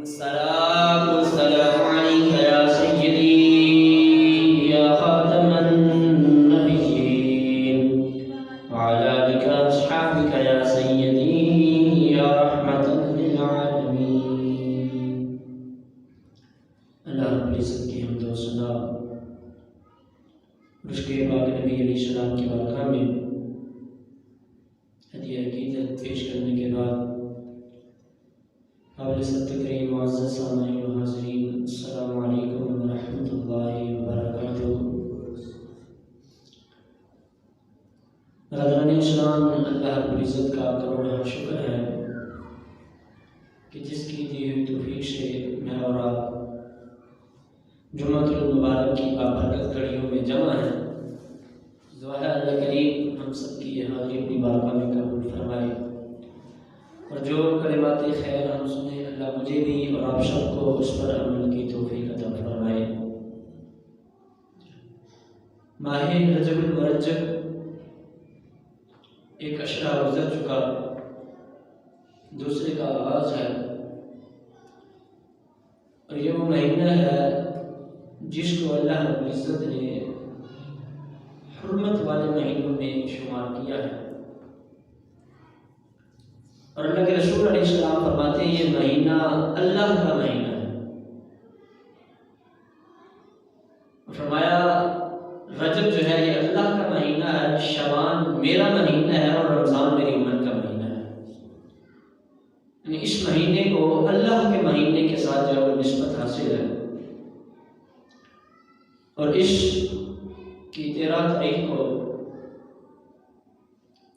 الصلاة والسلام عليك يا سيدي يا خاتم النبيين وعلى آلك وأصحابك يا سيدي يا رحمة للعالمين. اللہ رب العزت کی حمد و ثنا اس کے پاک نبی علیہ السلام کی بارگاہ میں ہدیہ عقیدت پیش کرنے کے بعد قابل تکریم معزز سامعین و حاضرین، السلام علیکم ورحمۃ اللہ وبرکاتہ۔ برادران اسلام، اللہ رب العزت کا کروڑا شکر ہے کہ جس کی دی ہوئی توفیق سے میں اور آپ جمعۃ المبارک کی بابرکت گھڑیوں میں جمع ہیں۔ دعا ہے اللہ کریم ہم سب کی یہ حاضری اپنی بارگاہ میں قبول فرمائے، اور جو کلمات خیر ہم سنیں اللہ مجھے بھی اور آپ سب کو اس پر عمل کی توفیق عطا فرمائے۔ ماہ رجب المرجب ایک اشرا گزر چکا، دوسرے کا آغاز ہے، اور یہ وہ مہینہ ہے جس کو اللہ رب العزت نے حرمت والے مہینوں میں شمار کیا ہے، اور اللہ کے رسول علیہ السلام فرماتے ہیں یہ مہینہ اللہ کا مہینہ ہے۔ فرمایا رجب جو ہے یہ اللہ کا مہینہ ہے، شعبان میرا مہینہ ہے، اور رمضان میری امت کا مہینہ ہے۔ یعنی اس مہینے کو اللہ کے مہینے کے ساتھ جو ہے وہ نسبت حاصل ہے، اور اس کی 13 تاریخ کو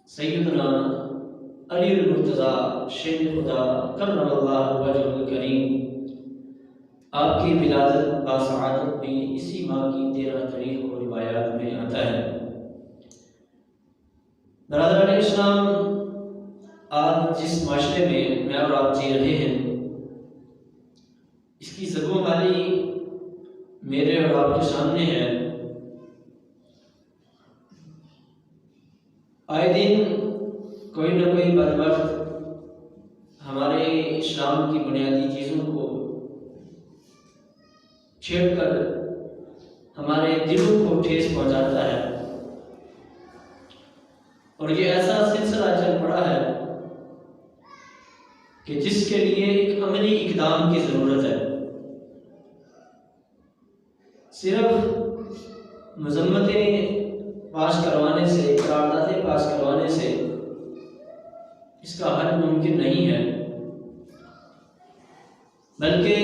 سیدنا علی المرتضیٰ شیر خدا کرم اللہ وجہہ الکریم آپ کی ولادت باسعادت بھی اسی ماہ کی 13 تاریخ کو روایات میں آتا ہے۔ برادران اسلام، آج جس معاشرے میں میں اور آپ جی رہے ہیں اس کی زبوں والی میرے اور آپ کے سامنے ہے۔ آئے دن کوئی نہ کوئی بدبخت ہمارے اسلام کی بنیادی چیزوں کو چھیڑ کر ہمارے دلوں کو ٹھیس پہنچاتا ہے، اور یہ ایسا سلسلہ چل پڑا ہے کہ جس کے لیے ایک عملی اقدام کی ضرورت ہے۔ صرف مذمتیں پاس کروانے سے، قراردادیں پاس کروانے سے اس کا حل ممکن نہیں ہے، بلکہ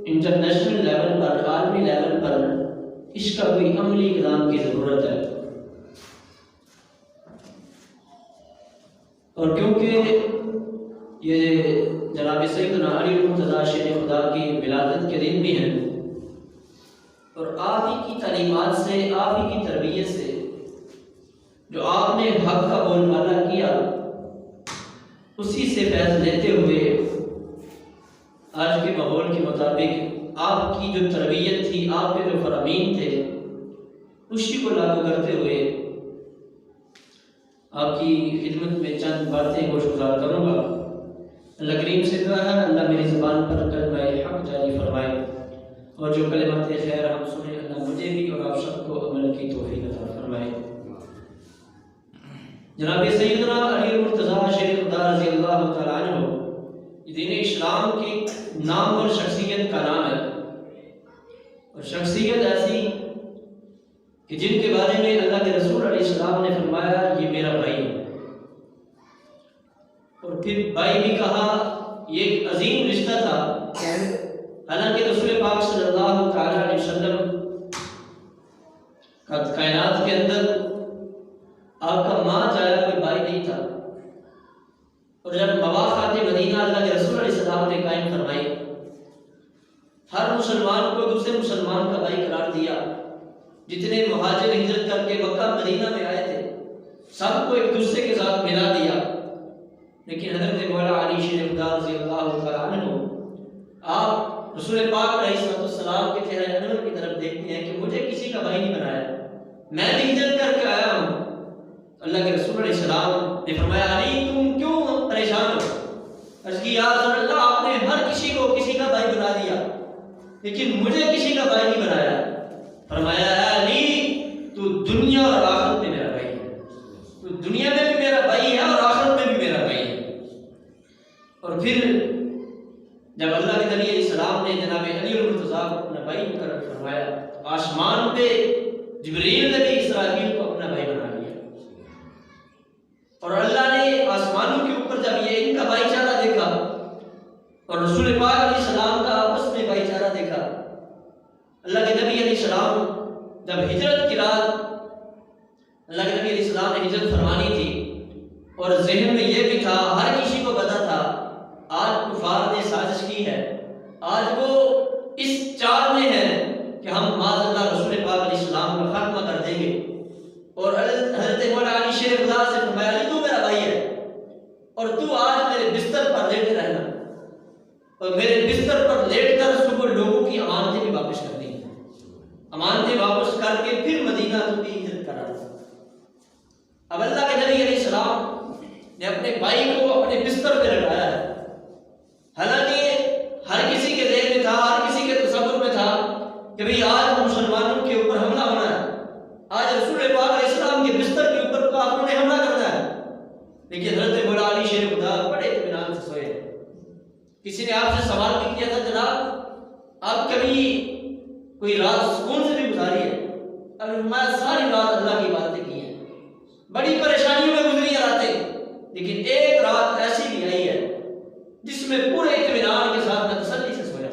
انٹرنیشنل لیول پر، عالمی لیول پر اس کا کوئی عملی اقدام کی ضرورت ہے۔ اور کیونکہ یہ جناب سیدنا علی المرتضیٰ شیر خدا کی ولادت کے دن بھی ہیں، اور آپ ہی کی تعلیمات سے، آپ ہی کی تربیت سے جو آپ نے حق کا بول بالا کیا اسی سے فیض لیتے ہوئے آج کے ماحول کے مطابق آپ کی جو تربیت تھی، آپ کے جو فرامین تھے، اسی کو لاگو کرتے ہوئے آپ کی خدمت میں چند باتیں گوشگزار کروں گا۔ اللہ کریم سے دعا ہے اللہ میری زبان پر کلمہ حق جاری فرمائے، اور جو کلمات خیر ہم سنیں اللہ مجھے بھی اور آپ سب کو عمل کی توفیق عطا فرمائے۔ جناب سیدنا علی المرتضیٰ شیر خدا رضی اللہ تعالیٰ عنہ دین اسلام کی نام اور شخصیت کا نام ہے، اور شخصیت ایسی کہ جن کے بارے میں اللہ کے رسول علیہ السلام نے فرمایا یہ میرا بھائی ہے، اور پھر بھائی بھی کہا، یہ ایک عظیم رشتہ تھا۔ حالانکہ رسول پاک صلی اللہ تعالیٰ علیہ وسلم کا کائنات کے اندر آپ کا ماں چاہا کوئی بھائی نہیں تھا، اور جب مواخات مدینہ اللہ کے رسول علیہ السلام نے قائم فرمائی، ہر مسلمان کو دوسرے مسلمان کا بھائی قرار دیا۔ جتنے مہاجر ہجرت کر کے مکہ مدینہ میں آئے تھے سب کو ایک دوسرے کے ساتھ ملا دیا، لیکن حضرت مولا علی شیر خدا رضی اللہ تعالیٰ عنہ آپ رسول پاک علیہ السلام کے چہرہ انور کی طرف دیکھتے ہیں کہ مجھے کسی کا بھائی نہیں بنایا، میں بھی ہجرت کر کے آیا ہوں۔ اللہ کے رسول علیہ السلام نے فرمایا علی تم کیوں پریشان ہو؟ عرض کی یا رسول اللہ آپ نے ہر کسی کو کسی کا لیکن مجھے کسی کا بھائی نہیں بنایا. فرمایا اے علی تو دنیا اور آخرت میں میرا بھائی ہے. تو دنیا میں بھی میرا بھائی ہے اور آخرت میں بھی میرا بھائی ہے. اور پھر جب اللہ کے نبی علیہ السلام نے جناب علی المرتضیٰ کو اپنا بھائی مقرر فرمایا، آسمان پہ جبریل نے بھی اسرافیل کو اپنا بھائی بنا لیا. اور اللہ نے آسمانوں کے اوپر جب یہ ان کا بھائی چارہ دیکھا اور رسول پاک علیہ السلام کا آپس میں بھائی چارہ دیکھا، اللہ کے نبی علیہ السلام جب ہجرت کی رات اللہ کے نبی علیہ السلام نے ہجرت فرمانی تھی اور ذہن میں یہ بھی تھا، ہر کسی کو پتا تھا آج کفار نے سازش کی ہے، آج وہ اس چال میں ہے کہ ہم معاذ اللہ رسول پاک علیہ السلام کا خاتمہ کر دیں گے. اور حضرت مولا علی شیر خدا سے فرمایا علی تو میرا بھائی ہے اور تو آج میرے بستر پر لیٹ رہنا اور میرے بستر پر لیٹ کر صبح لوگوں کی امانتیں بھی واپس کر دیں، امانتیں واپس کر کے پھر مدینہ تو بھی ہجرت کرا. اب اللہ کے نبی علیہ السلام نے اپنے بھائی کو اپنے بستر پہ لٹایا ہے. حالانکہ ہر کسی کے ذہن میں تھا، ہر کسی کے تصور میں تھا کہ بھئی آج مسلمانوں کے اوپر حملہ ہونا ہے، آج رسول پاک علیہ السلام کے بستر کے اوپر کافروں نے حملہ کرنا ہے. لیکن حضرت مولا علی شیر خدا بڑے اطمینان سے سوئے. کسی نے آپ سے سوال بھی کیا تھا جناب آپ کبھی کوئی رات سکون سے بھی گزاری ہے؟ اب میں ساری رات اللہ کی باتیں کی ہیں، بڑی پریشانیوں میں گزری ہیں راتیں، لیکن ایک رات ایسی بھی آئی ہے جس میں پورے اطمینان کے ساتھ میں تسلی سے سویا.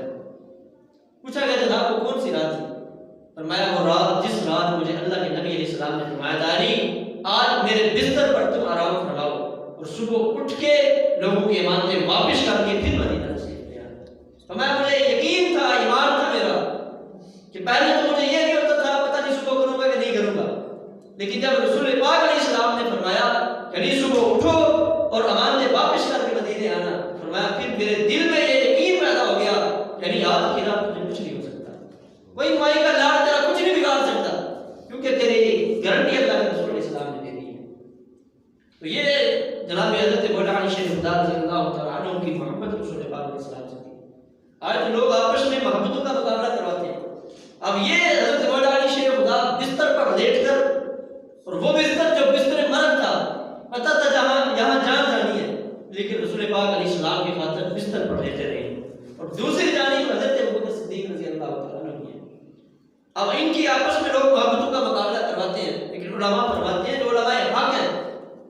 پوچھا گیا جناب وہ کون سی رات تھی؟ فرمایا وہ رات جس رات مجھے اللہ کے نبی علیہ السلام نے فرمایا تھا علی آج میرے بستر پر تم آرام فرماؤ اور صبح اٹھ کے لوگوں کی امانتیں واپس کر کے پھر مدینہ تشریف لے آئے. فرمایا مجھے یقین تھا، ایمان تھا میرا کہ پہلے تو مجھے یہ نہیں ہوتا تھا پتہ نہیں صبح کروں گا کہ نہیں کروں گا، لیکن جب رسول پاک علیہ السلام نے فرمایا کہ نہیں صبح اٹھو اور امانتیں واپس کر کے مدینے آنا، فرمایا پھر میرے دل میں یہ یقین پیدا ہو گیا کہ نہیں آج کی رات مجھے کچھ نہیں ہو سکتا، کوئی مائی کا لاڑ تیرا کچھ نہیں بگاڑ سکتا کیونکہ تیری گارنٹی اللہ کے رسول علیہ السلام نے دے دی ہے. تو یہ جناب حضرت مولا علی شیر خدا رضی اللہ تعالیٰ عنہ کی محبت رسول پاک علیہ السلام سے تھی. آج لوگ آپس میں محبتوں کا مقابلہ کرواتے ہیں. اب یہ حضرت مولا علی شیر خدا بستر پر لیٹ کر، اور وہ بستر جو بستر مرد تھا، پتہ تھا جہاں یہاں جان جانی ہے، لیکن رسول پاک علیہ السلام کی خاطر بستر پر لیٹے رہے. اور دوسری جانب حضرت ابوبکر صدیق رضی اللہ تعالیٰ عنہ ہے. اب ان کی آپس میں لوگ محبتوں کا مقابلہ کرواتے ہیں، لیکن علماء فرماتے ہیں جو علماء حق ہیں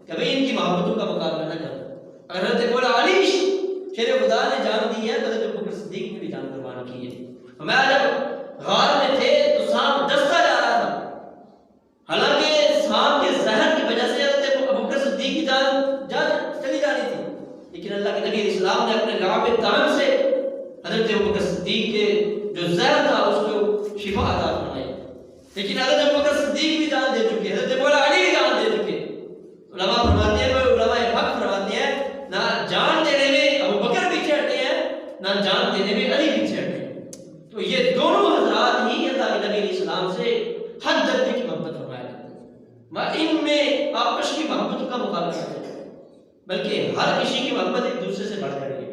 کہ بھئی ان کی محبتوں کا مقابلہ نہ کرو. اگر حضرت مولا علی شیر خدا نے جان دی ہے تو حضرت ابوبکر صدیق نے بھی جان قربان کی ہے. ہمیں جب غار میں تھے تو سانپ ڈستا جا رہا تھا، حالانکہ سانپ کے زہر کی وجہ سے حضرت ابوبکر صدیق کی جان چلی جانی تھی، لیکن اللہ کے نبی علیہ السلام نے اپنے لعاب دہن سے حضرت ابوبکر صدیق کے جو زہر تھا اس کو شفا عطا فرمائی. لیکن حضرت ابوبکر صدیق بھی جان دے چکے، حضرت مولا علی بھی جان دے چکے. علماء فرماتے ہیں، علماء حق فرماتے ہیں، نہ جان دینے میں ابوبکر پیچھے ہٹے ہیں، نہ جان دینے میں علی پیچھے ہٹے ہیں. تو یہ دونوں حضرات ہی اللہ کے نبی علیہ السلام سے حد درجے کی محبت فرمایا کرتے ہیں. ان میں آپس کی محبت کا مقابلہ کرتے ہیں، بلکہ ہر کسی کی محبت ایک دوسرے سے بڑھ کر ہے.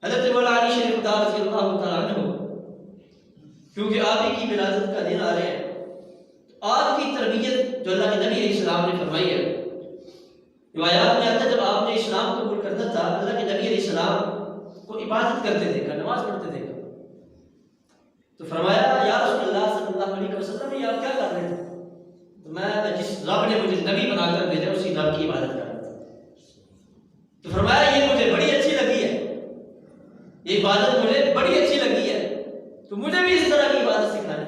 حضرت مولا علی شیر خدا رضی اللہ تعالیٰ عنہ کیونکہ آپ ہی کی ولادت کا دن آ رہے ہیں، آپ کی تربیت جو اللہ کے نبی علیہ السلام نے فرمائی ہے، روایات میں آتا ہے جب آپ نے اسلام قبول کرنا تھا اللہ کے نبی علیہ السلام کو عبادت کرتے دیکھا، نماز پڑھتے دیکھا، تو فرمایا یا رسول اللہ صلی اللہ علیہ وسلم یہ آپ کیا کر رہے تھے؟ تو میں جس رب نے مجھے نبی بنا کر بھیجا اسی رب کی عبادت کر رہا تھا. تو فرمایا یہ مجھے بڑی اچھی لگی ہے، یہ عبادت مجھے بڑی اچھی لگی ہے، تو مجھے بھی اس طرح کی عبادت سکھائیں.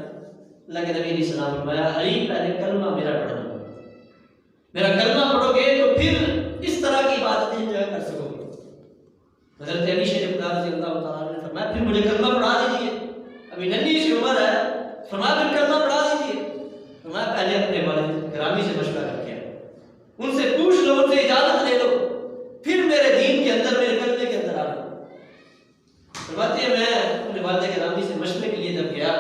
اللہ کے نبی علیہ السلام فرمایا علی پہلے کلمہ میرا پڑھنا، میرا کلمہ پڑھو گے تو پھر اس طرح کی عبادتیں انجوائے کر سکو گے. حضرت علی شیر خدا رضی اللہ تعالیٰ نے فرمایا پھر مجھے کلمہ پڑھا دیجیے، ابھی ننھی سی عمر ہے. فرمایا پھر کلمہ پڑھا دیجیے. فرمایا پہلے اپنے والد گرامی سے مشورہ کر کے ان سے پوچھ لو، ان سے اجازت لے لو، پھر میرے دین کے اندر، میرے کلمے کے اندر آنا. فرماتے ہیں میں اپنے والد گرامی سے مشورے کے لیے جب گیا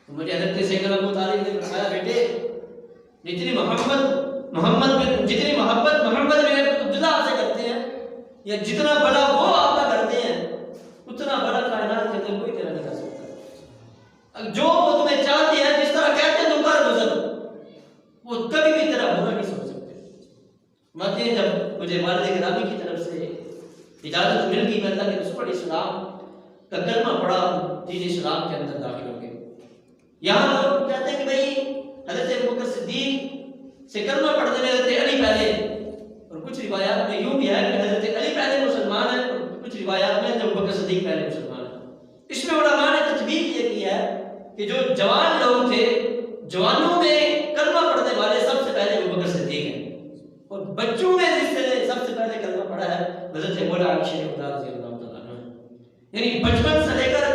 تو مجھے حضرت سیدنا ابو طالب نے فرمایا بیٹے جتنی محبت محمد میں عبداللہ آپ سے کرتے ہیں یا جتنا بڑا وہ آپ کا کرتے ہیں اتنا بڑا کائنات کے اندر کوئی زندگی میں اللہ کے رسول علیہ السلام کا کلمہ پڑھا، دین اسلام کے اندر داخل ہو گئے۔ یہاں لوگ کہتے ہیں کہ بھئی حضرت ابوبکر صدیق سے کلمہ پڑھنے میں حضرت علی پہلے، اور کچھ روایات میں یوں بھی ہے کہ حضرت علی پہلے مسلمان ہیں، اور کچھ روایات میں حضرت ابوبکر صدیق پہلے مسلمان ہیں۔ اس میں علماء نے تطبیق یہ کی ہے کہ جو جوان لوگ تھے، جوانوں میں کلمہ پڑھنے والے سب سے پہلے ابوبکر صدیق ہیں، اور بچوں میں جس نے سب سے پہلے کلمہ پڑھا ہے حضرت مولا علی شریف رضی اللہ تعالیٰ عنہ۔ یعنی بچپن سے لے کر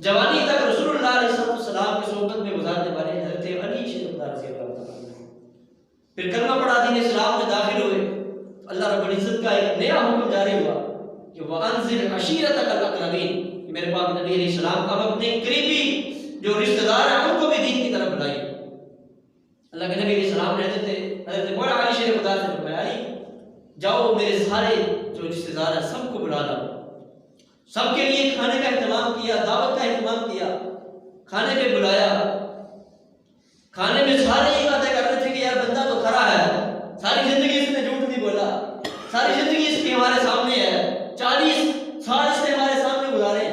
جوانی تک رسول اللہ علیہ السلام کی صحبت میں گزارنے والے حضرت علی شریف رضی اللہ تعالیٰ عنہ۔ پھر کلمہ پڑھا، دین اسلام میں داخل ہوئے، اللہ رب العزت کا ایک نیا حکم جاری ہوا کہ وَأَنذِرْ عَشِيرَتَكَ الْأَقْرَبِينَ، کہ میرے پاک نبی علیہ السلام اب اپنے قریبی جو رشتہ دار ہیں ان کو بھی دین کی طرف بلائیے۔ اللہ کے نبی علیہ السلام نے حضرت مولا علی شریف خدا سے فرمایا، علی جاؤ میرے سارے جو رشتہ دار ہیں سب کو بلا لاؤ، سب کے لیے کھانے کا اہتمام کیا، دعوت کا اہتمام کیا، کھانے پہ بلایا۔ کھانے میں سارے یہ باتیں کر رہے تھے کہ یار بندہ تو کھڑا ہے، ساری زندگی اس نے جھوٹ نہیں بولا، ساری زندگی اس کی ہمارے سامنے ہے، 40 سال اس نے ہمارے سامنے گزارے،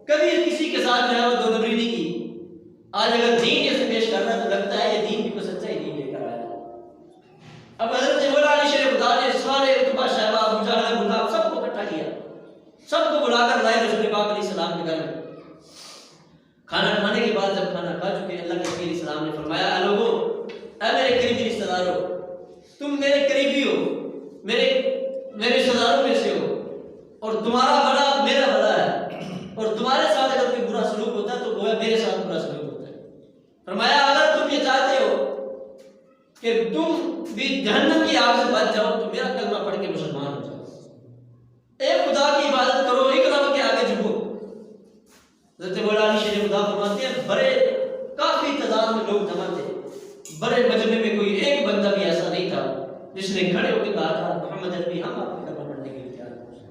کبھی کسی کے ساتھ جو ہے وہ دو نبری نہیں کی۔ آج اگر دین جیسے پیش کر رہا ہے تو لگتا ہے یہ دین بھی کوئی سچا ہی دین لے کر آیا ہے۔ اب حضرت مولا علی شریف خدا نے سارے اتباع صحابہ، ابو جہل، ابو لہب سب کو اکٹھا کیا، سب کو بلا کر لائے رسول پاک علیہ السلام کے گھر میں۔ کھانا کھانے کے بعد جب کھانا کھا چکے، اللہ کے نبی علیہ السلام نے فرمایا، اے لوگوں، اے میرے قریبی رشتہ داروں، تم میرے قریبی ہو، میرے رشتہ داروں میں سے ہو، اور تمہارا بھلا میرا بھلا ہے، اور تمہارے ساتھ اگر کوئی برا سلوک ہوتا ہے تو وہ میرے ساتھ برا سلوک ہوتا ہے۔ فرمایا اگر تم یہ چاہتے ہو کہ تم بھی جہنم کی آگ سے بچ جاؤ تو میرا کلمہ پڑھ کے مسلمان ہو جاؤ، ایک خدا کی عبادت کرو، ایک رب کے آگے جھکو۔ حضرت مولا علی شریف خدا فرماتے ہیں بڑے کافی تعداد میں لوگ جمع تھے، بڑے مجمع میں کوئی ایک بندہ بھی ایسا نہیں تھا جس نے کھڑے ہو کے کہا تھا محمد عربی ہم آپ کا کلمہ پڑھنے کے لیے تیار ہیں۔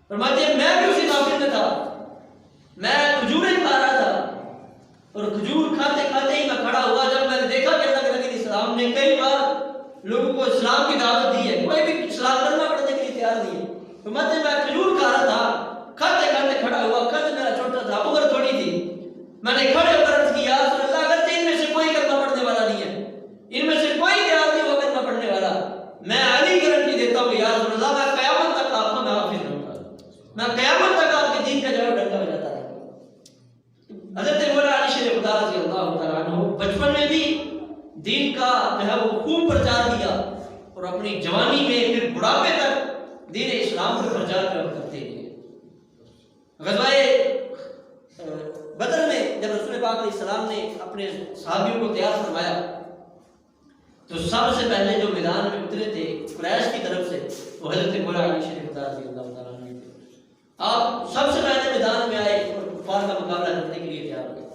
فرماتے ہیں میں بھی اسی محفل میں تھا، میں کھجوریں کھا رہا تھا، اور کھجور کھاتے کھاتے ہی میں کھڑا ہوا جب میں نے دیکھا کہ اللہ کے نبی علیہ السلام نے کئی بار لوگوں کو اسلام کی دعوت دی ہے، کوئی بھی اسلام کلمہ پڑھنے کے لیے تیار نہیں ہے۔ فرماتے ہیں میں کھجور کھا رہا تھا، کھاتے کھاتے کھڑا ہوا، قد میرا چھوٹا تھا، عمر تھوڑی تھی، میں نے کھڑے ہو کر عرض کی، یا رسول اللہ اگرچہ ان میں سے کوئی کلمہ پڑھنے والا نہیں ہے، ان میں سے کوئی تیار نہیں ہوا کلمہ پڑھنے والا، میں علی گارنٹی دیتا ہوں کہ یا رسول اللہ میں قیامت تک آپ کو محافظ رہوں گا، میں قیامت تک آپ کے دین کا جو ہے ڈنڈا بجاتا رہوں گا۔ حضرت مولا علی شریف خدا رضی اللہ تعالیٰ عنہ بچپن میں بھی دین کا جو ہے وہ خوب پرچار کیا، اور اپنی جوانی میں پھر بڑھاپے تک دین اسلام کا پرچار کرتے گئے۔ غزوہ بدر میں جب رسول پاک علیہ السلام نے اپنے صحابیوں کو تیار فرمایا تو سب سے پہلے جو میدان میں اترے تھے قریش کی طرف سے وہ حضرت مولا علی شریف رضی اللہ تعالیٰ عنہ تھے۔ آپ سب سے پہلے میدان میں آئے اور کفار کا مقابلہ کرنے کے لیے تیار ہوئے،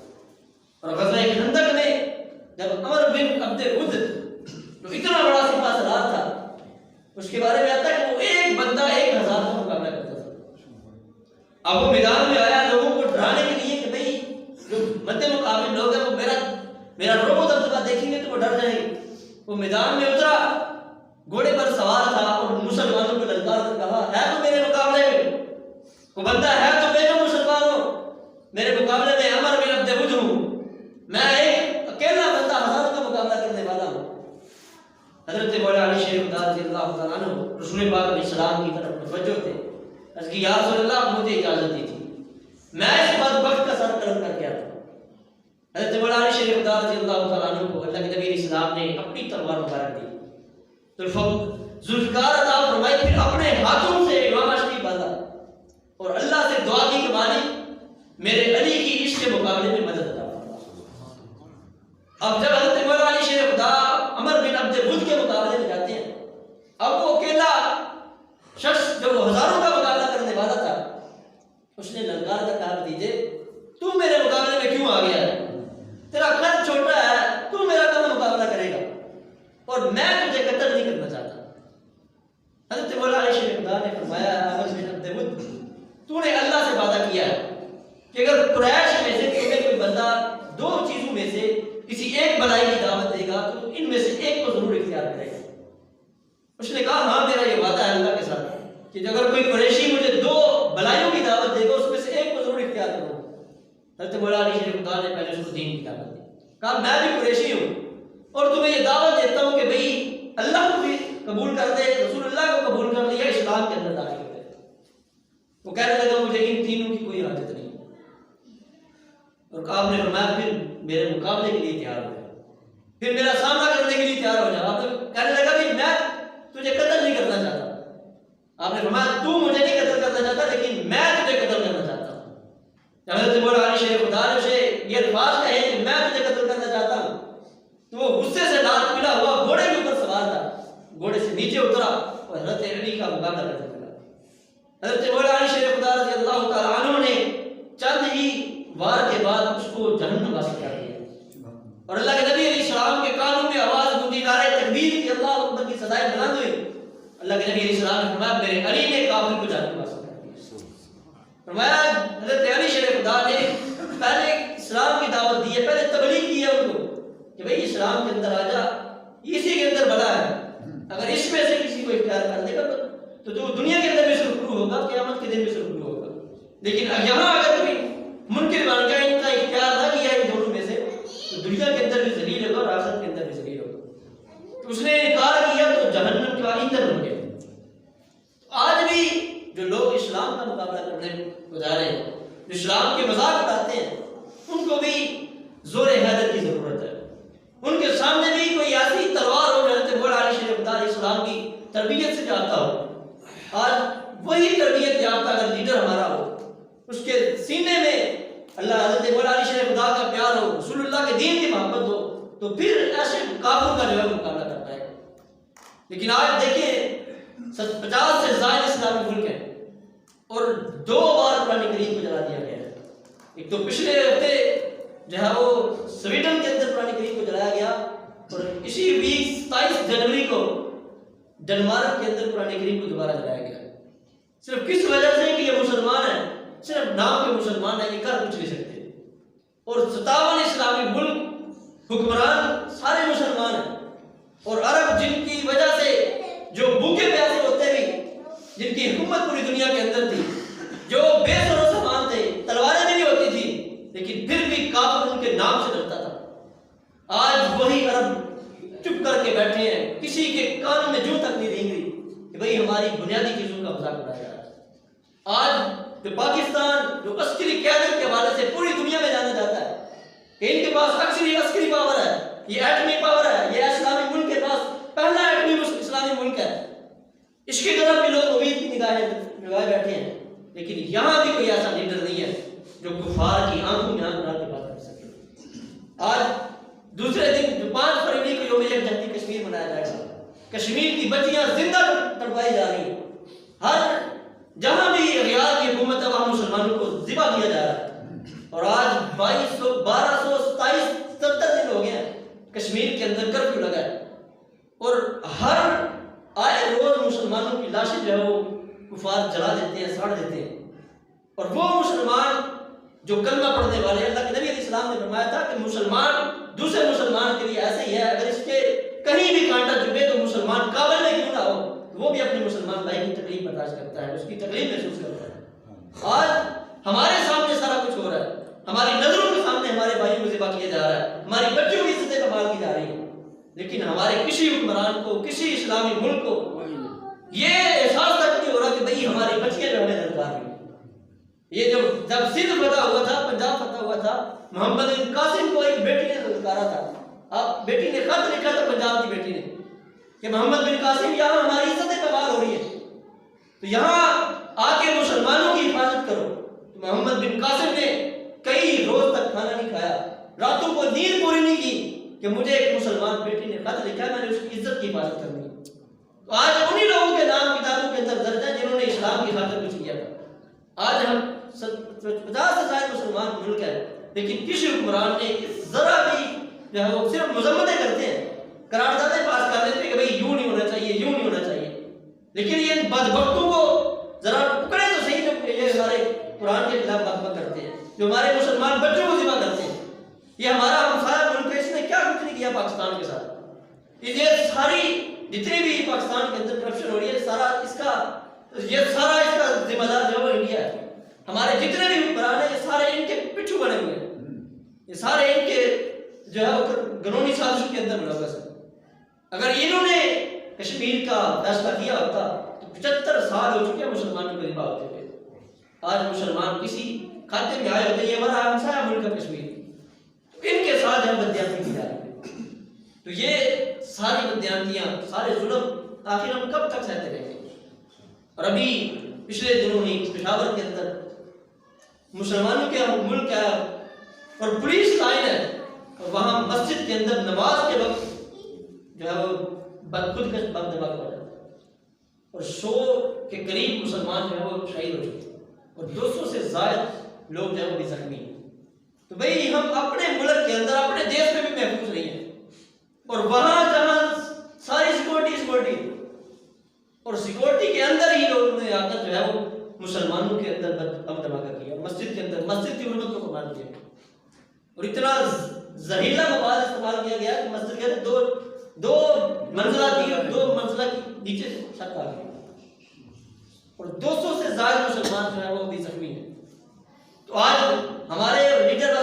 اور غزوہ خندق میں جب عمر بن عبد ود جو اتنا بڑا سپاہ سالار تھا، اس کے بارے میں آتا ہے کہ وہ ایک بندہ 1000 کا مقابلہ کرتا تھا۔ اب وہ میدان میں آیا لوگوں کو ڈرانے کے لیے کہ بھئی جو مد مقابل لوگ ہیں وہ میرا رعب و دبدبہ دیکھیں گے تو وہ ڈر جائیں گے۔ وہ میدان میں اترا، گھوڑے پر سوار تھا، اور مسلمانوں کو للکار کر کہا ہے تو میرے مقابلے میں کوئی بندہ ہے تو بھیجو مسلمانوں، میرے مقابلے میں عمر بن عبد ود ہوں، میں ایک اکیلا بندہ 1000 کا مقابلہ کرنے والا ہوں۔ حضرت مولا علی شریف رضی اللہ تعالیٰ عنہ رسول پاک علیہ السلام کی طرف متوجہ تھے، اس کی یا رسول اللہ مجھے اجازت دی تھی، میں اس بدبخت کا سر قلم کر کے آتا ہوں۔ حضرت مولا علی شریف رضی اللہ تعالیٰ عنہ کو اللہ کے نبی علیہ السلام نے اپنی تلوار مبارک دی، تو ذوالفقار عطا فرمائی، پھر اپنے ہاتھوں سے امامہ شریف باندھا اور اللہ سے دعا کی کہ مالک میرے علی کی عشق کے مقابلے میں مدد عطا فرما۔ اب جب حضرت مولا علی شریف عمر بن عبد ود کے مقابلے میں جاتے ہیں، اب وہ اکیلا شخص جو ہزاروں کا مقابلہ کرنے والا تھا، اس نے للکار کر کہا بھتیجے تو میرے مقابلے میں کیوں آ گیا ہے؟ تیرا قد چھوٹا ہے، تو میرا کہاں مقابلہ کرے گا، اور میں تجھے قتل نہیں کرنا چاہتا۔ حضرت مولا علی شریف نے فرمایا عمر بن عبد ود تو نے اللہ سے وعدہ کیا ہے کہ اگر قریش میں سے تمہیں کوئی بندہ 2 چیزوں میں سے کسی ایک بلائی کی دعوت دے گا تو ان میں سے ایک کو ضرور اختیار کرے گا۔ اس نے کہا ہاں میرا یہ وعدہ ہے اللہ کے ساتھ کہ اگر کوئی قریشی مجھے 2 حضرت مولا علی شیر خدا نے پہلے اس کو دین کی دعوت دی. کہا میں بھی قریشی ہوں اور تمہیں یہ دعوت دیتا ہوں کہ بھئی اللہ کو بھی قبول کر دے, رسول اللہ کو قبول کر لیا, اسلام کے اندر داخل کر دے. وہ کہنے لگا مجھے ان تینوں کی کوئی حاجت نہیں. اور آپ نے فرمایا پھر میرے مقابلے کے لیے تیار ہو جا, پھر میرا سامنا کرنے کے لیے تیار ہو جا. آپ نے کہنے لگا بھی میں تجھے قتل نہیں کرنا چاہتا. آپ نے فرمایا تو مجھے نہیں قتل کرنا چاہتا لیکن میں تجھے قتل کرنا چاہتا ہوں. جب حضرت مولا علی شیر خدا نے اسے یہ الفاظ کہے کہ میں تجھے قتل کرنا چاہتا ہوں تو وہ غصے سے لال پیلا ہوا گھوڑے کے اوپر سوار تھا, گھوڑے سے نیچے اترا اور حضرت علی کا مقابلہ کرنے لگا. حضرت مولا علی شیر خدا رضی اللہ تعالیٰ عنہ نے چند ہی وار کے بعد اس کو جہنم واصل کر دیا. اور اللہ کے نبی علیہ السلام کے کانوں میں آواز گونجی, نعرہ تکبیر کی, اللہ اکبر کی صدائیں بلند ہوئی. اللہ کے نبی علیہ السلام نے فرمایا میرے علی نے کافر کو جہنم واصل کر دیا. فرمایا حضرت علی شیر خدا نے پہلے اسلام کی دعوت دی ہے, پہلے تبلیغ کی ہے ان کو کہ بھئی اسلام کے اندر آ جا, اسی کے اندر بڑا ہے. اگر اس میں سے کسی کو اختیار کر دے گا تو جو دنیا کے اندر بھی سرخرو ہوگا, قیامت کے دن بھی سرخرو ہوگا. لیکن یہاں اگر کوئی منکر بن گیا, ان کا اختیار نہ کیا ان دونوں میں سے, تو دنیا کے اندر بھی ذلیل ہوگا اور آخرت کے اندر بھی ذلیل ہوگا. تو اس نے انکار کیا تو جہنم کا ایندھن بن گیا. آج بھی جو لوگ اسلام کا مقابلہ کرنے کو جا رہے ہیں, جو اسلام کے مذاق اڑاتے ہیں, ان کو بھی زور حیدر کی ضرورت ہے. ان کے سامنے بھی کوئی ایسی تلوار ہو حضرت مولا علی شیر خدا علیہ السلام کی تربیت سے جاتا ہو. آج وہی تربیت یافتہ اگر لیڈر ہمارا ہو, اس کے سینے میں اللہ حضرت مولا علی شیر خدا کا پیار ہو, رسول اللہ کے دین کی محبت ہو, تو پھر ایسے کافروں کا جو ہے مقابلہ کر پائے. لیکن آج دیکھیں 50 سے زائد اسلامی ملک ہیں اور 2 بار قرآن کریم کو جلا دیا گیا ہے. ایک تو پچھلے ہفتے جو ہے وہ سویڈن کے اندر قرآن کریم کو جلایا گیا, اور اسی ویک 27 جنوری کو ڈنمارک کے اندر قرآن کریم کو دوبارہ جلایا گیا. صرف کس وجہ سے کہ یہ مسلمان ہیں, صرف نام کے مسلمان ہیں, یہ کر کچھ نہیں سکتے. اور 57 اسلامی ملک حکمران سارے مسلمان ہیں, اور عرب جن کی وجہ سے جو بھوکے پیاسے ہوتے بھی, جن کی حکومت پوری دنیا کے اندر تھی, جو بے سر و سامان تھے, تلواریں بھی نہیں ہوتی تھی, لیکن پھر بھی کافر ان کے نام سے ڈرتا تھا. آج وہی عرب چپ کر کے بیٹھے ہیں, کسی کے کان میں جوں تک نہیں رہیں گی کہ بھئی ہماری بنیادی چیزوں کا مذاق اڑایا جا رہا ہے. آج جو پاکستان جو عسکری قیادت کے حوالے سے پوری دنیا میں جانا جاتا ہے کہ ان کے پاس عسکری پاور ہے, یہ ایٹمی پاور ہے, یہ اسلامی ملک کے پاس پہلا ایٹمی اسلامی ملک ہے, اس کی طرف بھی لوگ امید کی نگاہیں لگائے بیٹھے ہیں. لیکن یہاں بھی کوئی ایسا لیڈر نہیں ہے جو کفار کی آنکھوں میں آنکھ ڈال کے بات کر سکے. آج دوسرے دن جو 5 فروری کو یوم یکجہتی کشمیر منایا جائے گا, کشمیر کی بچیاں زندہ تڑپائی جا رہی ہیں. ہر جہاں بھی اغیار کی حکومت ہے وہاں مسلمانوں کو ذبح کیا جا رہا ہے. اور آج 1227 دن ہو گئے ہیں کشمیر کے اندر کرفیو لگا ہے, اور ہر آئے روز مسلمانوں کی لاشیں جو ہے وہ کفار جلا دیتے ہیں, ساڑ دیتے ہیں. اور وہ مسلمان جو کلمہ پڑھنے والے, اللہ کے نبی علیہ السلام نے فرمایا تھا کہ مسلمان دوسرے مسلمان کے لیے ایسے ہی ہے, اگر اس کے کہیں بھی کانٹا چبھے تو مسلمان کابل میں کیوں نہ ہو, وہ بھی اپنے مسلمان بھائی کی تکلیف برداشت کرتا ہے, اس کی تکلیف محسوس کرتا ہے. آج ہمارے سامنے سارا کچھ ہو رہا ہے, ہماری نظروں کے سامنے ہمارے بھائیوں کو ذبح کیا جا رہا ہے, ہماری بچوں کی عزتیں کمال کی جا رہی ہیں, لیکن ہمارے کسی حکمران کو, کسی اسلامی ملک کو یہ احساس تک نہیں ہو رہا کہ بھئی ہماری بچیاں جو ہمیں للکار رہی ہیں. یہ جب سندھ فتح ہوا تھا, پنجاب فتح ہوا تھا, محمد بن قاسم کو ایک بیٹی نے للکارا تھا. اب بیٹی نے خط لکھا تھا پنجاب کی بیٹی نے کہ محمد بن قاسم یہاں ہماری عزتیں کمال ہو رہی ہے, تو یہاں آ کے مسلمانوں کی حفاظت کرو. تو محمد بن قاسم نے کئی روز تک کھانا نہیں کھایا, راتوں کو نیند پوری نہیں کی کہ مجھے ایک مسلمان بیٹی نے خط لکھا ہے, میں نے اس کی عزت کی حفاظت کرنی ہے. تو آج انہی لوگوں کے نام کتابوں کے اندر درج ہیں جنہوں نے اسلام کی خاطر کچھ کیا تھا. آج ہم 50 سے زائد مسلمان ملک ہے, لیکن کسی حکمران نے ذرا بھی جو ہے وہ صرف مذمتیں کرتے ہیں, قراردادیں پاس کر دیتے ہیں کہ بھئی یوں نہیں ہونا چاہیے, یوں نہیں ہونا چاہیے. لیکن یہ بدبختوں کو ذرا پکڑے تو صحیح, جو یہ ہمارے قرآن کے خلاف بک کرتے ہیں, جو ہمارے مسلمان بچوں کو ذبح کرتے ہیں. یہ ہمارا ہمسایہ ملک ہے, اس نے کیا کچھ نہیں کیا پاکستان کے ساتھ. یہ ساری جتنی بھی پاکستان کے اندر کرپشن ہو رہی ہے, سارا اس کا ذمہ دار جو ہے وہ انڈیا ہے. ہمارے جتنے بھی حکمران ہیں یہ سارے ان کے پیچھے پچھو بنے ہوئے ہیں، یہ سارے ان کے جو ہے وہ گنونی سازشوں کے اندر ملوث ہیں۔ اگر انہوں نے کشمیر کا فیصلہ کیا ہوتا تو 75 سال ہو چکے ہیں مسلمانوں کو ربا ہوتے ہوئے، آج مسلمان کسی کھاتے میں آئے ہوتے ہیں، یہ ہمارا ہمسایہ ملک ہے کشمیر، تو ان کے ساتھ ہم بدیانتی کی جا رہی ہے۔ تو یہ ساری بدیانتیاں، سارے ظلم آخر ہم کب تک سہتے رہیں گے؟ اور ابھی پچھلے دنوں ہی پشاور کے اندر مسلمانوں کے ملک ہے اور پولیس لائن ہے، اور وہاں مسجد کے اندر نماز کے وقت جو ہے وہ خودکش بم دھماکہ ہو جاتا ہے، اور 100 کے قریب مسلمان جو ہے وہ شہید ہو چکے ہیں، اور 200 سے زائد لوگ جو ہے وہ بھی زخمی ہیں۔ تو بھئی ہم اپنے ملک کے اندر اپنے دیش میں بھی محفوظ نہیں ہیں، اور وہاں جہاں ساری سیکورٹی اور سیکورٹی کے اندر ہی لوگوں نے آ کر جو ہے وہ مسلمانوں کے اندر بم دھماکہ کیا، مسجد کے اندر مسجد کی حرمت کو مان دیا، اور اتنا زہریلا مواد استعمال کیا گیا کہ مسجد کے اندر دو منزلہ تھی اور 2 منزلہ کی نیچے چھت آ گئی، اور 200 سے زائد مسلمان جو ہے وہ بھی زخمی ہیں۔ تو آج ہمارے لیڈر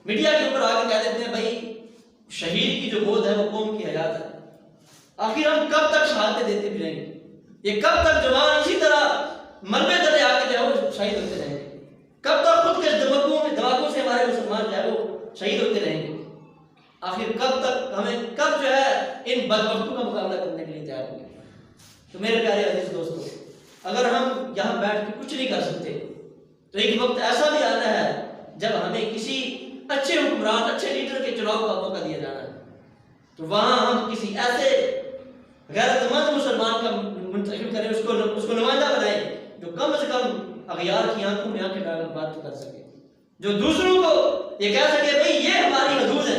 میڈیا کے اوپر آگے کہہ دیتے ہیں بھائی شہید کی جو موت ہے وہ قوم کی حیات ہے۔ آخر ہم کب تک شہادتیں دیتے پھریں گے؟ یہ کب تک جوان اسی طرح ملبے تلے آ کے جو ہے وہ شہید ہوتے رہیں گے؟ کب تک خود کے دھماکوں سے ہمارے مسلمان جو ہے وہ شہید ہوتے رہیں گے؟ آخر کب تک ہمیں کب جو ہے ان بدبختوں کا مقابلہ کرنے کے لیے تیار ہوں گے؟ تو میرے پیارے عزیز دوستو، اگر ہم یہاں بیٹھ کے کچھ نہیں کر سکتے تو ایک وقت ایسا بھی آنا ہے جب ہمیں کسی اچھے حکمران، اچھے لیڈر کے چناؤ کا موقع دیا جانا ہے، تو وہاں ہم کسی ایسے غیرت مند مسلمان کا منتخب کریں، اس کو نمائندہ بنائیں جو کم از کم اغیار کی آنکھوں میں آنکھیں ڈال کر بات تو کر سکے، جو دوسروں کو یہ کہہ سکے بھئی یہ ہماری حدود ہے،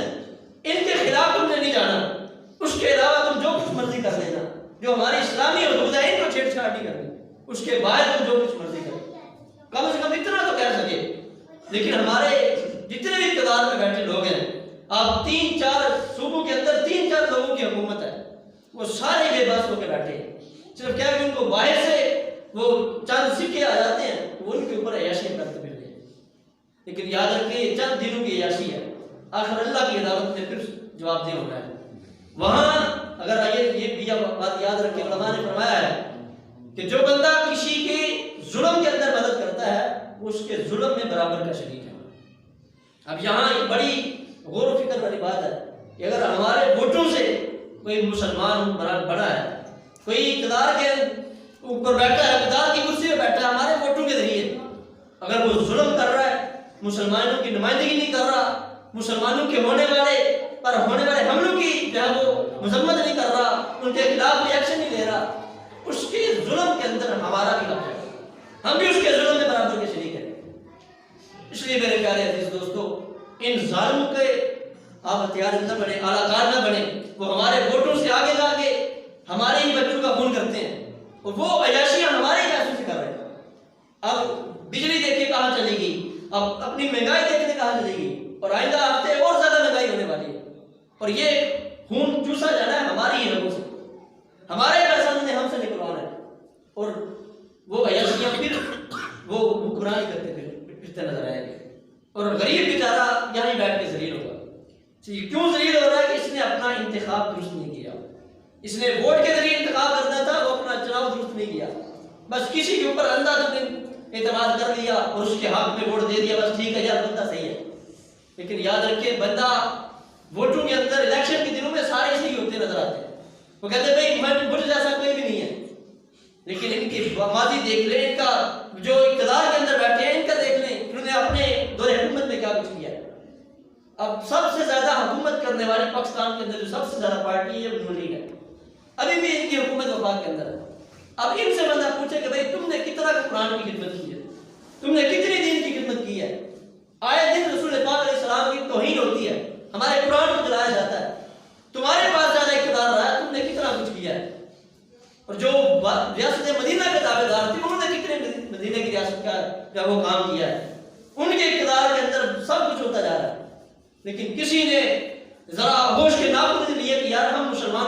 ان کے خلاف تم نے نہیں جانا، اس کے علاوہ تم جو کچھ مرضی کر لینا، جو ہماری اسلامی حدود ہے ان کو چھیڑ چھاڑ نہیں کرنی، اس کے بعد تم جو کچھ مرضی کرو، کم از کم اتنا تو کہہ سکے۔ لیکن ہمارے جتنے بھی اقتدار میں بیٹھے لوگ ہیں، آپ 3-4 صوبوں کے اندر 3-4 لوگوں کی حکومت ہے، وہ سارے بے بس ہو کے بیٹھے ہیں، صرف کیا کہ ان کو باہر سے وہ چند سکے آ جاتے ہیں، وہ ان کے اوپر عیاشیاں کرتے پھر رہے ہیں۔ لیکن یاد رکھیں یہ چند دنوں کی عیاشی ہے، آخر اللہ کی عدالت میں پھر جواب دہ ہونا ہے۔ وہاں اگر یہ بات یاد رکھیں، علماء نے فرمایا ہے کہ جو بندہ کسی کے ظلم کے اندر مدد کرتا ہے وہ اس کے ظلم میں برابر کا شریک ہے۔ اب یہاں ایک بڑی غور و فکر والی بات ہے کہ اگر ہمارے ووٹوں سے کوئی مسلمان حکمران بڑا ہے، کوئی اقتدار کے اوپر بیٹھا ہے، اقتدار کی کرسی پہ بیٹھا ہے ہمارے ووٹوں کے ذریعے، اگر وہ ظلم کر رہا ہے، مسلمانوں کی نمائندگی نہیں کر رہا، مسلمانوں کے ہونے والے حملوں کی جو ہے وہ مذمت نہیں کر رہا، ان کے خلاف کوئی ایکشن نہیں لے رہا، اس کے ظلم کے اندر ہمارا بھی حق ہے، ہم بھی اس کے ظلم میں برابر کے شریک ہیں۔ اس لیے میرے پیارے عزیز دوستو، ان ظالموں کے آپ ہتھیار نہ بنے، اعلیٰ کار نہ بنے، وہ ہمارے ووٹوں سے آگے جا کے ہمارے ہی بچوں کا خون کرتے ہیں، اور وہ عیاشیاں ہمارے ہی پیسوں سے کر رہے ہیں۔ اب بجلی دیکھیں کہاں چلے گی، اب اپنی مہنگائی دیکھنے کہاں چلے گی، اور آئندہ ہفتے اور زیادہ مہنگائی ہونے والی ہے، اور یہ خون چوسا جانا ہے ہماری ہی رگوں سے، ہمارے پیسہ نے ہم سے نکلوانا ہے، اور وہ عیاشیاں پھر وہ حکمرانی کرتے پھرتے نظر آئیں گے، اور غریب بیچارہ یہیں بیٹھ کے ذلیل ہوگا۔ کیوں ذلیل ہو رہا ہے کہ اس نے اپنا انتخاب درست نہیں کیا، اس نے ووٹ کے ذریعے انتخاب کرنا تھا، وہ اپنا چناؤ درست نہیں کیا، بس کسی کے اوپر اندھا اعتماد کر لیا اور اس کے حق میں ووٹ دے دیا، بس ٹھیک ہے یار بندہ صحیح ہے۔ لیکن یاد رکھیں بندہ ووٹوں کے اندر الیکشن کے دنوں میں سارے صحیح ہوتے نظر آتے ہیں، وہ کہتے ہیں بھائی مجھ جیسا کوئی بھی نہیں ہے، لیکن ان کی ماضی دیکھ لیں، ان کا جو اقتدار کے اندر بیٹھے ہیں ان کا دیکھ لیں، انہوں نے اپنے دور حکومت میں کیا کچھ کیا ہے۔ اب سب سے زیادہ حکومت کرنے والی پاکستان کے اندر جو سب سے زیادہ پارٹی ہے وہ نون لیگ ہے، ابھی بھی ان کی حکومت وفاق کے اندر ہے۔ اب ان سے بندہ پوچھے کہ بھائی تم نے کتنا قرآن کی خدمت کی ہے، تم نے کتنی دین کی خدمت کی ہے، آئے دن رسول پاک علیہ السلام کی توہین ہوتی ہے، ہمارے قرآن کو جلایا جاتا ہے، تمہارے پاس زیادہ اقتدار رہا ہے، تم نے کتنا کچھ کیا ہے۔ اور جو ریاست مدینہ کے دعوے دار تھے انہوں نے کتنے مدینہ کی ریاست کا جب وہ کام کیا ہے، ان کے اقتدار کے اندر سب کچھ ہوتا جا رہا ہے، لیکن کسی نے ذرا ہوش کے ناخن لیے کہ یار ہم مسلمان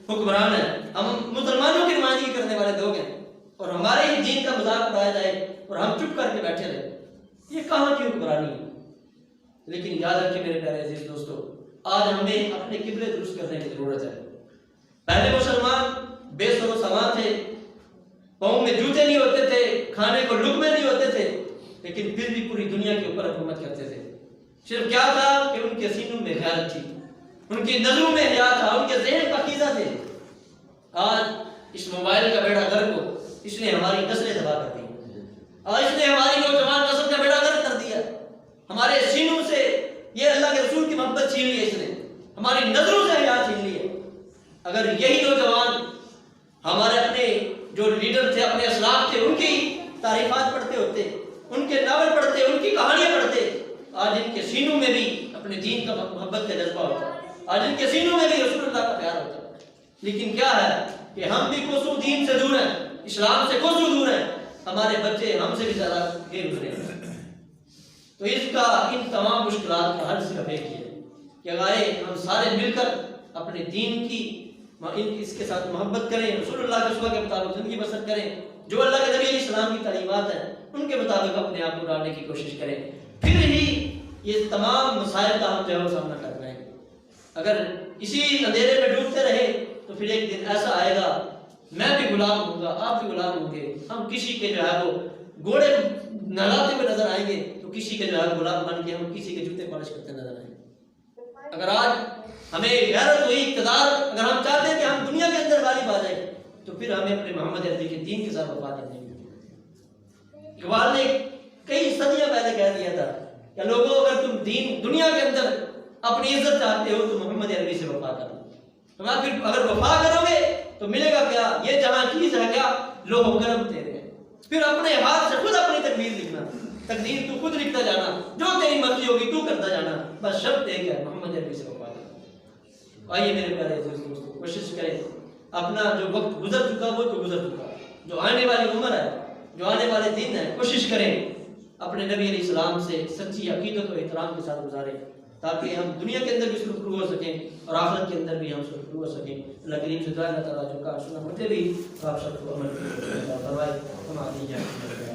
حکمران ہیں، ہم مسلمانوں کی نمائندگی کرنے والے لوگ ہیں، اور ہمارے ہی دین کا مذاق اڑایا جائے اور ہم چپ کر کے بیٹھے رہے۔ یہ کہاں کی حکمرانی ہے؟ لیکن یاد رکھیں میرے پیارے عزیز دوستو، آج ہمیں اپنے قبلے درست کرنے کی ضرورت ہے۔ پہلے مسلمان بے سر و سامان تھے، پاؤں میں جوتے نہیں ہوتے تھے، کھانے کو لقمے نہیں ہوتے تھے، لیکن پھر بھی پوری دنیا کے اوپر حکومت کرتے تھے۔ صرف کیا تھا کہ ان کے سینوں میں غیرت تھی، ان کی نظروں میں حیا تھا، ان کے ذہن پاکیزہ تھے۔ آج اس موبائل کا بیڑا غرق ہو، اس نے ہماری نسلیں تباہ کر دی، اور اس نے ہماری نوجوان نسل کا بیڑا غرق کر دیا۔ ہمارے سینوں سے یہ اللہ کے رسول کی محبت چھین لی ہے، اس نے ہماری نظروں سے حیا چھین لی ہے۔ اگر یہی نوجوان ہمارے اپنے جو لیڈر تھے، اپنے اسلاف تھے، ان کی تعریفات پڑھتے ہوتے، ان کے ناول پڑھتے، ان کی کہانیاں پڑھتے، آج ان کے سینوں میں بھی اپنے دین کا محبت کا جذبہ ہوتا، آج ان کے سینوں میں بھی رسول اللہ کا پیار ہوتا۔ لیکن کیا ہے کہ ہم بھی کوسوں دین سے دور ہیں، اسلام سے کوسوں دور ہیں، ہمارے بچے ہم سے بھی زیادہ غیر گزرے ہیں۔ تو اس کا، ان تمام مشکلات کا حل صرف ایک ہی ہے کہ اگر ہم سارے مل کر اپنے دین کی اس کے ساتھ محبت کریں، رسول اللہ کے اسوہ کے مطابق زندگی بسر کریں، جو اللہ کے نبی علیہ السلام کی تعلیمات ہیں ان کے مطابق اپنے آپ کو ڈالنے کی کوشش کریں، پھر ہی یہ تمام مسائل کا ہم جو ہے سامنا کر رہے ہیں۔ اگر اسی اندھیرے میں ڈوبتے رہے تو پھر ایک دن ایسا آئے گا، میں بھی غلام ہوں گا، آپ بھی غلام ہوں گے، ہم کسی کے جو ہے وہ گھوڑے نہلاتے ہوئے نظر آئیں گے تو کسی کے جو ہے غلام بن کے ہم کسی کے جوتے پالش کرتے نظر آئیں گے۔ اگر آج ہمیں غیرت ہوئی، اقتدار، اگر ہم چاہتے ہیں کہ ہم دنیا کے اندر غالب آ جائیں تو پھر ہمیں اپنے محمد عربی کے دین کے ساتھ وفا کرنی ہوگی۔ اقبال نے کئی صدیاں پہلے کہہ دیا تھا کہ لوگوں اگر تم دنیا کے اندر اپنی عزت چاہتے ہو تو محمد عربی سے وفا کرو۔ تو پھر اگر وفا کرو گے تو ملے گا کیا؟ یہ جہاں چیز ہے کیا؟ لوہ و قلم تیرے ہیں، پھر اپنے ہاتھ سے خود اپنی تقدیر لکھنا، تقدیر تو خود لکھتا جانا، جو تیری مرضی ہوگی تو کرتا جانا، بس شرط ایک ہے، محمد عربی سے وفا کرنا۔ آئیے میرے پیارے دوستو، کوشش کریں اپنا جو وقت گزر چکا وہ تو گزر چکا، جو آنے والی عمر ہے، جو آنے والے دن ہے، کوشش کریں اپنے نبی علیہ السلام سے سچی عقیدت و احترام کے ساتھ گزاریں تاکہ ہم دنیا کے اندر بھی سرخرو ہو سکیں اور آخرت کے اندر بھی ہم سرخرو ہو سکیں۔ اللہ کریم سے دعا اللہ تعالیٰ جو کہا سنا ہوتے بھی آپ سب کو عمل فرمائے۔